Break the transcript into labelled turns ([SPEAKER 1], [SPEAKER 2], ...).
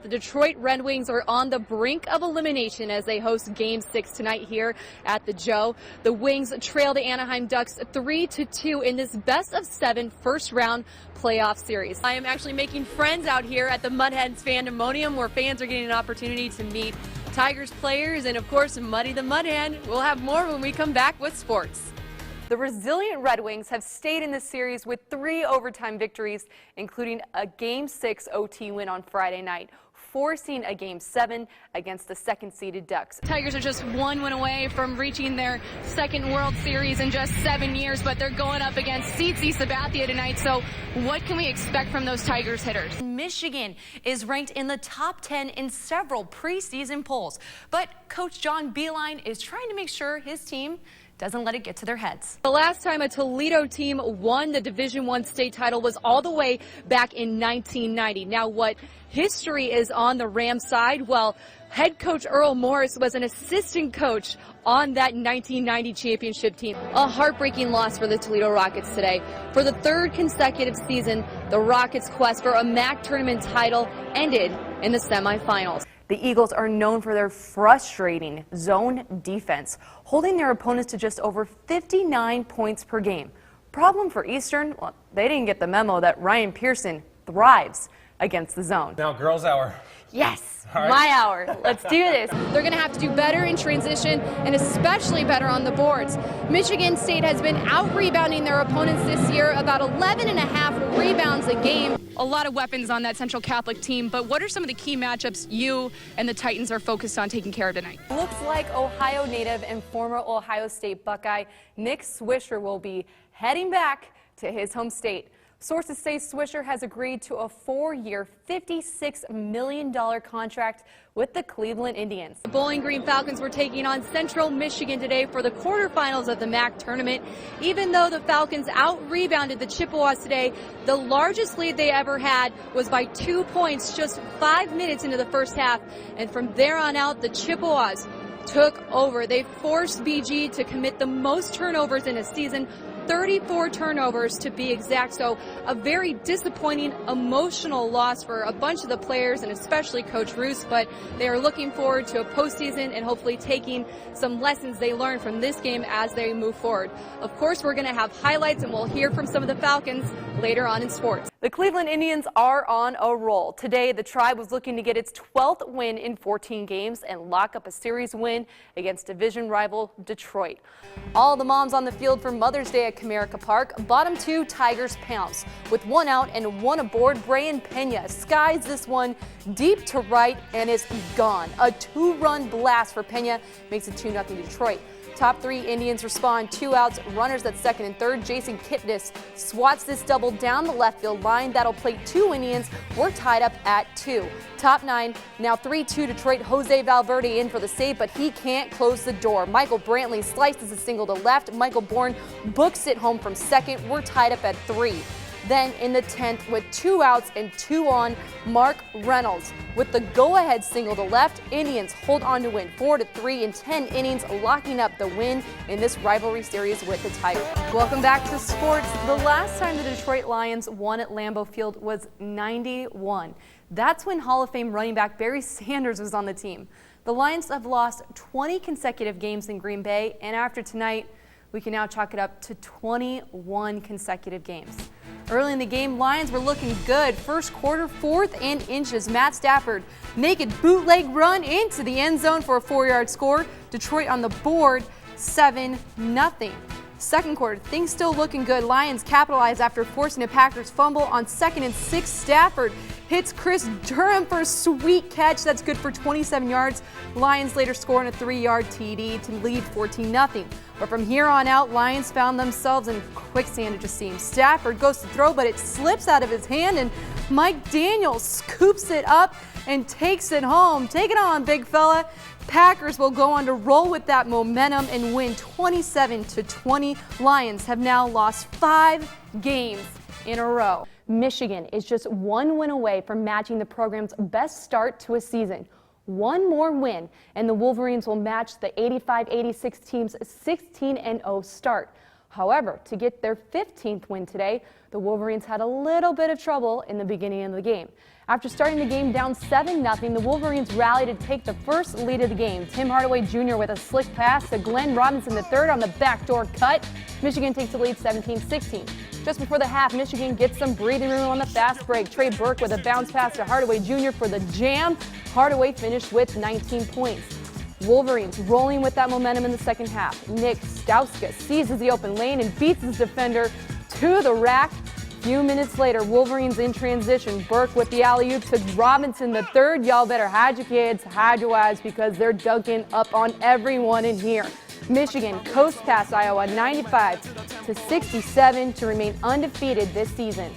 [SPEAKER 1] the Detroit Red Wings are on the brink of elimination as they host Game 6 tonight here at the Joe. The Wings trail the Anaheim Ducks 3-2 in this best-of-7 first-round playoff series. I am actually making friends out here at the Mudhens Fandemonium, where fans are getting an opportunity to meet Tigers players and, of course, Muddy the Mudhen. We'll have more when we come back with sports. The resilient Red Wings have stayed in this series with 3 overtime victories, including a Game 6 OT win on Friday night, forcing a Game 7 against the second-seeded Ducks. Tigers are just 1 win away from reaching their second World Series in just 7 years, but they're going up against CC Sabathia tonight, so what can we expect from those Tigers hitters? Michigan is ranked in the top 10 in several preseason polls, but Coach John Beilein is trying to make sure his team doesn't let it get to their heads. The last time a Toledo team won the Division I state title was all the way back in 1990. Now, what history is on the Rams side? Well, head coach Earl Morris was an assistant coach on that 1990 championship team. A heartbreaking loss for the Toledo Rockets today. For the 3rd consecutive season, the Rockets' quest for a MAC tournament title ended in the semifinals. The Eagles are known for their frustrating zone defense, holding their opponents to just over 59 points per game. Problem for Eastern? Well, they didn't get the memo that Ryan Pearson thrives against the zone.
[SPEAKER 2] Now, girls' hour.
[SPEAKER 1] Yes,
[SPEAKER 2] right.
[SPEAKER 1] My hour. Let's do this. They're going to have to do better in transition and especially better on the boards. Michigan State has been out-rebounding their opponents this year, about 11.5 rebounds a game. A lot of weapons on that Central Catholic team, but what are some of the key matchups you and the Titans are focused on taking care of tonight? Looks like Ohio native and former Ohio State Buckeye Nick Swisher will be heading back to his home state. Sources say Swisher has agreed to a 4-year, $56 million contract with the Cleveland Indians. The Bowling Green Falcons were taking on Central Michigan today for the quarterfinals of the MAC tournament. Even though the Falcons out-rebounded the Chippewas today, the largest lead they ever had was by 2 points just 5 minutes into the first half. And from there on out, the Chippewas took over. They forced BG to commit the most turnovers in a season, 34 turnovers to be exact. So a very disappointing, emotional loss for a bunch of the players and especially Coach Roos, but they are looking forward to a postseason and hopefully taking some lessons they learned from this game as they move forward. Of course, we're going to have highlights and we'll hear from some of the Falcons later on in sports. The Cleveland Indians are on a roll. Today, the Tribe was looking to get its 12th win in 14 games and lock up a series win against division rival Detroit. All the moms on the field for Mother's Day at Comerica Park. Bottom 2 Tigers pounce. With 1 out and 1 aboard, Brayan Pena skies this one deep to right and is gone. A 2-run blast for Pena makes it 2-0 Detroit. Top 3 Indians respond, 2 outs, runners at second and third. Jason Kipnis swats this double down the left field line. That'll play 2 Indians. We're tied up at 2. Top 9, now 3-2 Detroit. Jose Valverde in for the save, but he can't close the door. Michael Brantley slices a single to left. Michael Bourne books it home from second. We're tied up at 3. Then in the 10th, with 2 outs and 2 on, Mark Reynolds with the go-ahead single to left. Indians hold on to win 4-3 in 10 innings, locking up the win in this rivalry series with the Tigers. Welcome back to sports. The last time the Detroit Lions won at Lambeau Field was '91. That's when Hall of Fame running back Barry Sanders was on the team. The Lions have lost 20 consecutive games in Green Bay, and after tonight, we can now chalk it up to 21 consecutive games. Early in the game, Lions were looking good. First quarter, 4th and inches. Matt Stafford, naked bootleg run into the end zone for a 4-yard score. Detroit on the board, 7-0. Second quarter, things still looking good. Lions capitalize after forcing a Packers fumble on 2nd and 6. Stafford hits Chris Durham for a sweet catch. That's good for 27 yards. Lions later score on a 3-yard TD to lead 14-0. But from here on out, Lions found themselves in quicksand, it just seems. Stafford goes to throw, but it slips out of his hand, and Mike Daniels scoops it up and takes it home. Take it on, big fella. Packers will go on to roll with that momentum and win 27-20. Lions have now lost 5 games in a row. Michigan is just 1 win away from matching the program's best start to a season. 1 more win, and the Wolverines will match the 85-86 team's 16-0 start. However, to get their 15th win today, the Wolverines had a little bit of trouble in the beginning of the game. After starting the game down 7-0, the Wolverines rallied to take the first lead of the game. Tim Hardaway Jr. with a slick pass to Glenn Robinson III on the backdoor cut. Michigan takes the lead 17-16. Just before the half, Michigan gets some breathing room on the fast break. Trey Burke with a bounce pass to Hardaway Jr. for the jam. Hardaway finished with 19 points. Wolverines rolling with that momentum in the second half. Nick Stauska seizes the open lane and beats his defender to the rack. A few minutes later, Wolverines in transition. Burke with the alley-oop to Robinson III. Y'all better hide your kids, hide your wives, because they're dunking up on everyone in here. Michigan coast past Iowa 95-67 to remain undefeated this season.